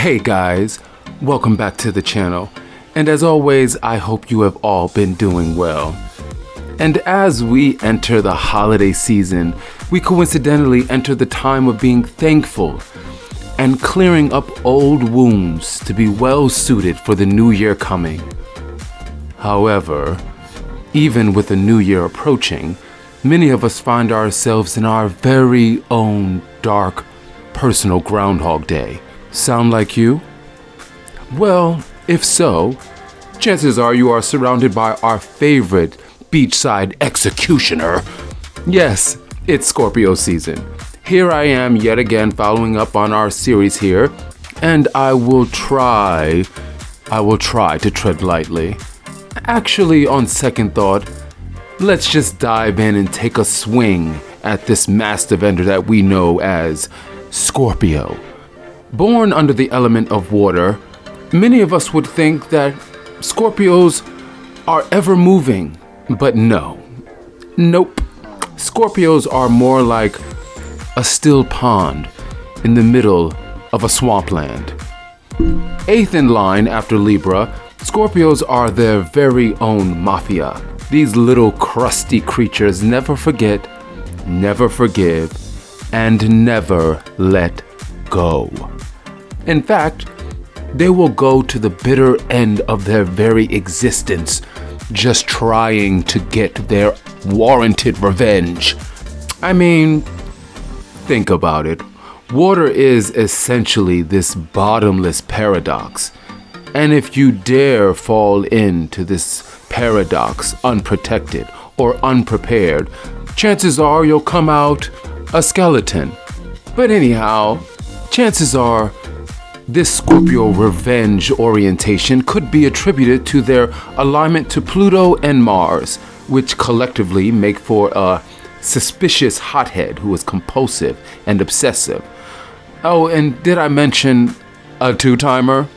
Hey guys, welcome back to the channel. And as always, I hope you have all been doing well. And as we enter the holiday season, we coincidentally enter the time of being thankful and clearing up old wounds to be well suited for the new year coming. However, even with the new year approaching, many of us find ourselves in our very own dark, personal Groundhog Day. Sound like you? Well, if so, chances are you are surrounded by our favorite beachside executioner. Yes, it's Scorpio season. Here I am yet again following up on our series here, and I will try to tread lightly. Actually, on second thought, let's just dive in and take a swing at this master vendor that we know as Scorpio. Born under the element of water, many of us would think that Scorpios are ever moving, but no. Nope. Scorpios are more like a still pond in the middle of a swampland. Eighth in line after Libra, Scorpios are their very own mafia. These little crusty creatures never forget, never forgive, and never let go. In fact, they will go to the bitter end of their very existence, just trying to get their warranted revenge. I mean, think about it. Water is essentially this bottomless paradox. And if you dare fall into this paradox unprotected or unprepared, chances are you'll come out a skeleton. But anyhow, chances are this Scorpio revenge orientation could be attributed to their alignment to Pluto and Mars, which collectively make for a suspicious hothead who is compulsive and obsessive. Oh, and did I mention a two-timer?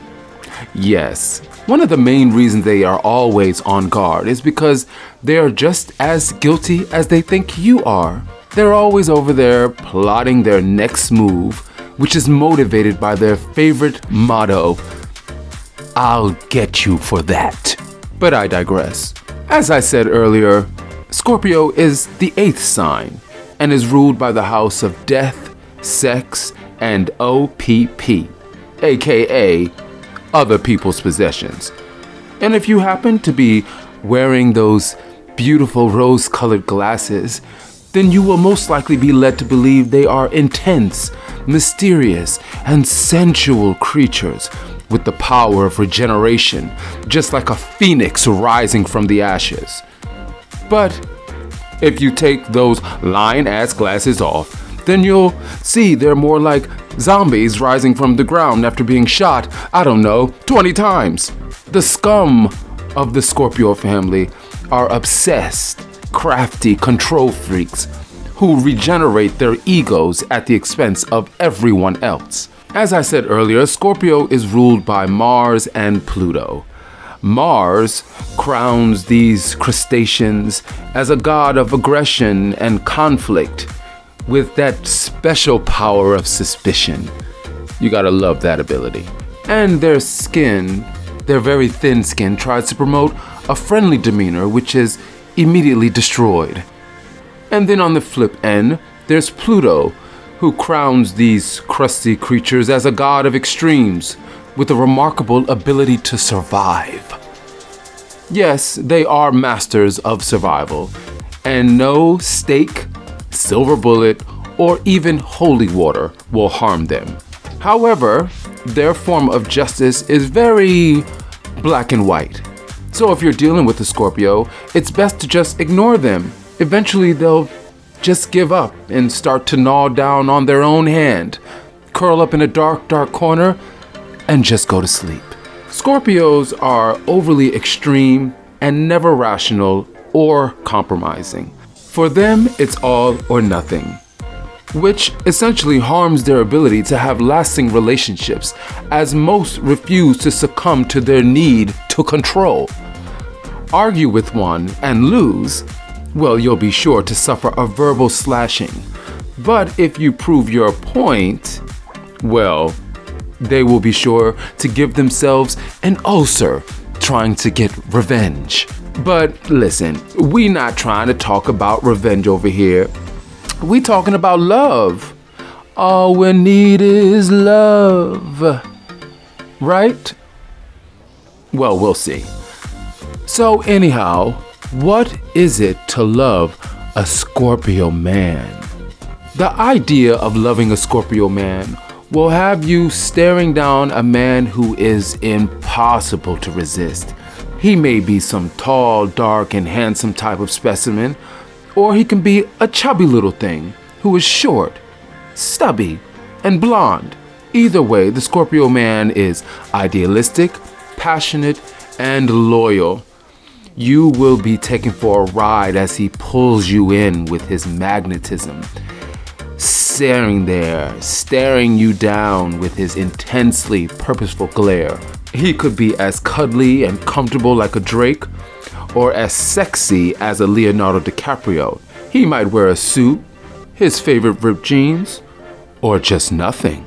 Yes. One of the main reasons they are always on guard is because they are just as guilty as they think you are. They're always over there plotting their next move, which is motivated by their favorite motto, "I'll get you for that." But I digress. As I said earlier, Scorpio is the eighth sign and is ruled by the house of death, sex, and OPP, aka other people's possessions. And if you happen to be wearing those beautiful rose-colored glasses, then you will most likely be led to believe they are intense, mysterious, and sensual creatures with the power of regeneration, just like a phoenix rising from the ashes. But if you take those lion-ass glasses off, then you'll see they're more like zombies rising from the ground after being shot, 20 times. The scum of the Scorpio family are obsessed, crafty control freaks who regenerate their egos at the expense of everyone else. As I said earlier, Scorpio is ruled by Mars and Pluto. Mars crowns these crustaceans as a god of aggression and conflict with that special power of suspicion. You gotta love that ability. And their skin, their very thin skin, tries to promote a friendly demeanor, which is immediately destroyed. And then on the flip end, there's Pluto, who crowns these crusty creatures as a god of extremes with a remarkable ability to survive. Yes, they are masters of survival, and no stake, silver bullet, or even holy water will harm them. However, their form of justice is very black and white. So if you're dealing with a Scorpio, it's best to just ignore them. Eventually they'll just give up and start to gnaw down on their own hand, curl up in a dark, dark corner, and just go to sleep. Scorpios are overly extreme and never rational or compromising. For them, it's all or nothing, which essentially harms their ability to have lasting relationships, as most refuse to succumb to their need to control. Argue with one and lose, well, you'll be sure to suffer a verbal slashing. But if you prove your point, well, They will be sure to give themselves an ulcer trying to get revenge. But listen, we not trying to talk about revenge over here. We talking about love. All we need is love. Right? Well, we'll see. So anyhow, what is it to love a Scorpio man? The idea of loving a Scorpio man will have you staring down a man who is impossible to resist. He may be some tall, dark, and handsome type of specimen, or he can be a chubby little thing who is short, stubby, and blonde. Either way, the Scorpio man is idealistic, passionate, and loyal. You will be taken for a ride as he pulls you in with his magnetism, staring you down with his intensely purposeful glare. He could be as cuddly and comfortable like a Drake, or as sexy as a Leonardo DiCaprio. He might wear a suit, his favorite ripped jeans, or just nothing.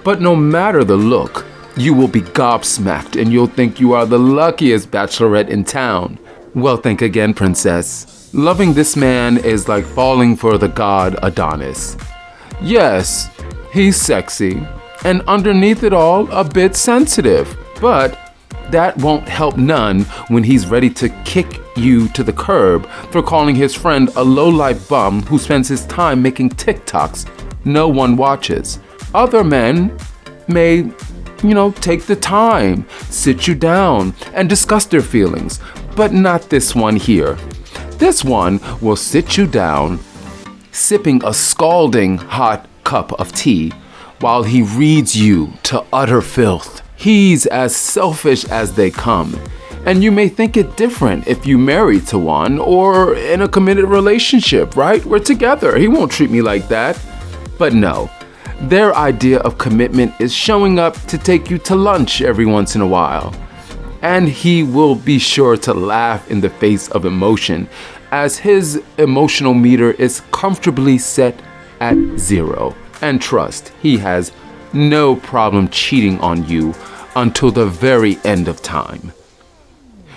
But no matter the look, you will be gobsmacked and you'll think you are the luckiest bachelorette in town. Well, think again, princess. Loving this man is like falling for the god Adonis. Yes, he's sexy, and underneath it all, a bit sensitive. But that won't help none when he's ready to kick you to the curb for calling his friend a low-life bum who spends his time making TikToks no one watches. Other men may, take the time, sit you down, and discuss their feelings, but not this one here. This one will sit you down, sipping a scalding hot cup of tea while he reads you to utter filth. He's as selfish as they come, and you may think it different if you married to one or in a committed relationship, right? We're together. He won't treat me like that. But no, their idea of commitment is showing up to take you to lunch every once in a while. And he will be sure to laugh in the face of emotion, as his emotional meter is comfortably set at 0. And trust, he has no problem cheating on you until the very end of time.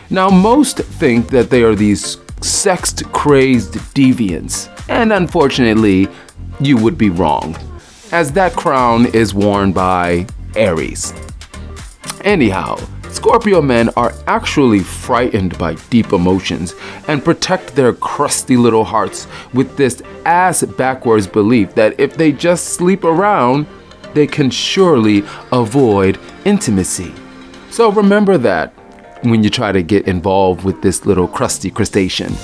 Now, most think that they are these sex-crazed deviants, and unfortunately, you would be wrong, as that crown is worn by Aries. Anyhow, Scorpio men are actually frightened by deep emotions and protect their crusty little hearts with this ass-backwards belief that if they just sleep around, they can surely avoid intimacy. So remember that when you try to get involved with this little crusty crustacean,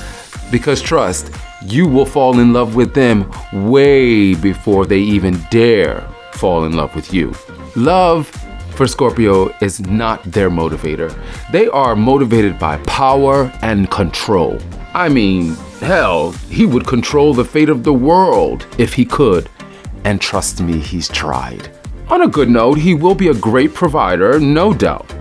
because trust, you will fall in love with them way before they even dare fall in love with you. Love for Scorpio is not their motivator. They are motivated by power and control. I mean, hell, he would control the fate of the world if he could. And trust me, he's tried. On a good note, he will be a great provider, no doubt,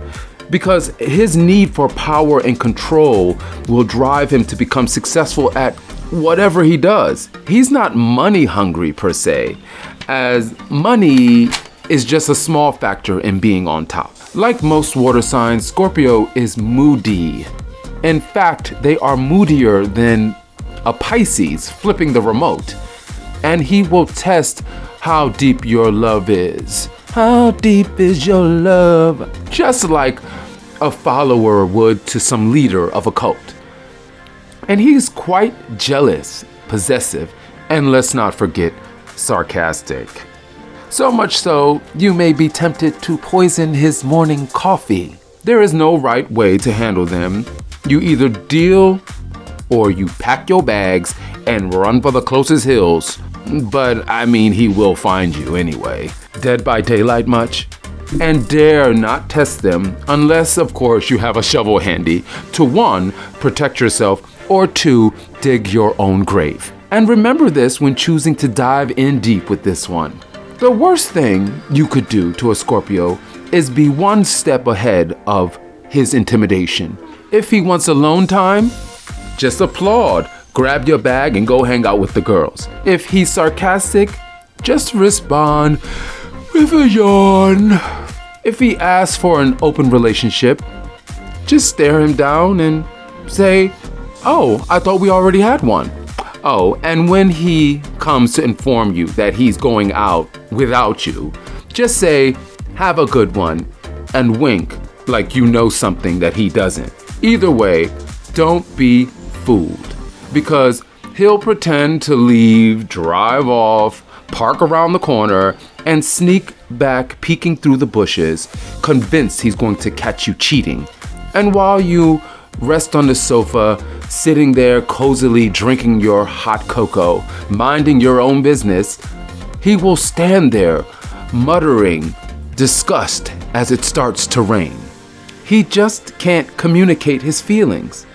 because his need for power and control will drive him to become successful at whatever he does. He's not money hungry per se, as money is just a small factor in being on top. Like most water signs, Scorpio is moody. In fact, they are moodier than a Pisces flipping the remote. And he will test how deep your love is. How deep is your love? Just like a follower would to some leader of a cult. And he's quite jealous, possessive, and let's not forget, sarcastic. So much so, you may be tempted to poison his morning coffee. There is no right way to handle them. You either deal or you pack your bags and run for the closest hills. But I mean, he will find you anyway. Dead by daylight much? And dare not test them unless, of course, you have a shovel handy to 1, protect yourself, or 2, dig your own grave. And remember this when choosing to dive in deep with this one. The worst thing you could do to a Scorpio is be 1 step ahead of his intimidation. If he wants alone time, just applaud, grab your bag and go hang out with the girls. If he's sarcastic, just respond with a yawn. If he asks for an open relationship, just stare him down and say, "Oh, I thought we already had one." Oh, and when he comes to inform you that he's going out without you, just say, "Have a good one," and wink like you know something that he doesn't. Either way, don't be fooled, because he'll pretend to leave, drive off, park around the corner, and sneak back peeking through the bushes, convinced he's going to catch you cheating. And while you rest on the sofa, sitting there cozily drinking your hot cocoa, minding your own business, he will stand there muttering disgust as it starts to rain. He just can't communicate his feelings.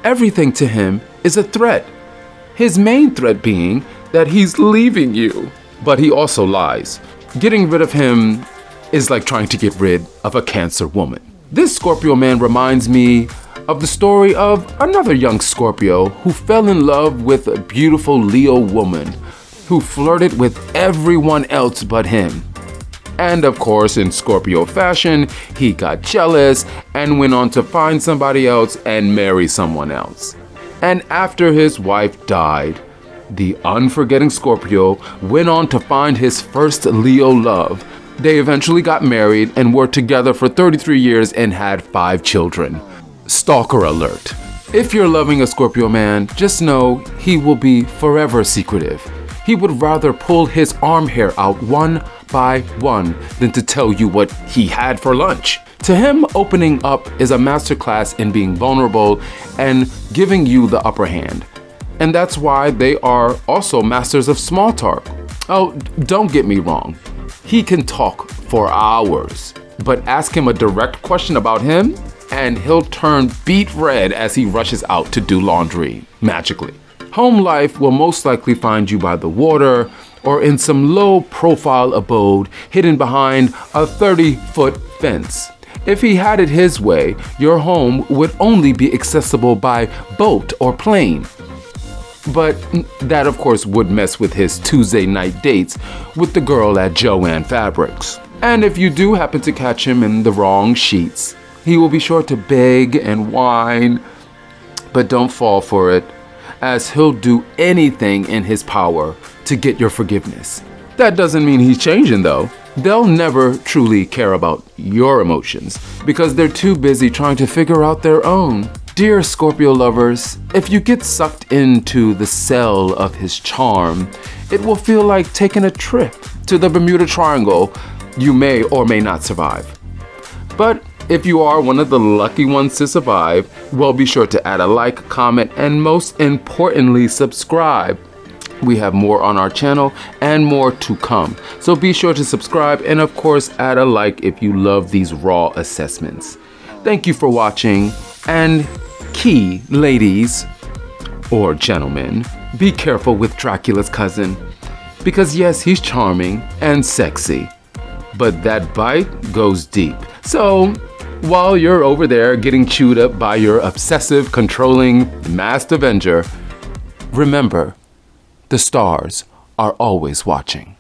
Everything to him is a threat. His main threat being that he's leaving you. But he also lies. Getting rid of him is like trying to get rid of a Cancer woman. This Scorpio man reminds me of the story of another young Scorpio who fell in love with a beautiful Leo woman who flirted with everyone else but him. And of course, in Scorpio fashion, he got jealous and went on to find somebody else and marry someone else. And after his wife died, the unforgetting Scorpio went on to find his first Leo love. They eventually got married and were together for 33 years and had 5 children. Stalker alert. If you're loving a Scorpio man, just know he will be forever secretive. He would rather pull his arm hair out one by one than to tell you what he had for lunch. To him, opening up is a masterclass in being vulnerable and giving you the upper hand. And that's why they are also masters of small talk. Oh, don't get me wrong. He can talk for hours, but ask him a direct question about him and he'll turn beet red as he rushes out to do laundry, magically. Home life will most likely find you by the water or in some low-profile abode hidden behind a 30-foot fence. If he had it his way, your home would only be accessible by boat or plane. But that, of course, would mess with his Tuesday night dates with the girl at Joann Fabrics. And if you do happen to catch him in the wrong sheets, he will be sure to beg and whine. But don't fall for it, as he'll do anything in his power to get your forgiveness. That doesn't mean he's changing, though. They'll never truly care about your emotions because they're too busy trying to figure out their own. Dear Scorpio lovers, if you get sucked into the cell of his charm, it will feel like taking a trip to the Bermuda Triangle you may or may not survive. But if you are one of the lucky ones to survive, well, be sure to add a like, comment, and most importantly, subscribe. We have more on our channel and more to come. So be sure to subscribe and of course add a like if you love these raw assessments. Thank you for watching, and key ladies or gentlemen, be careful with Dracula's cousin, because yes, he's charming and sexy, but that bite goes deep. So while you're over there getting chewed up by your obsessive, controlling, masked avenger, remember, the stars are always watching.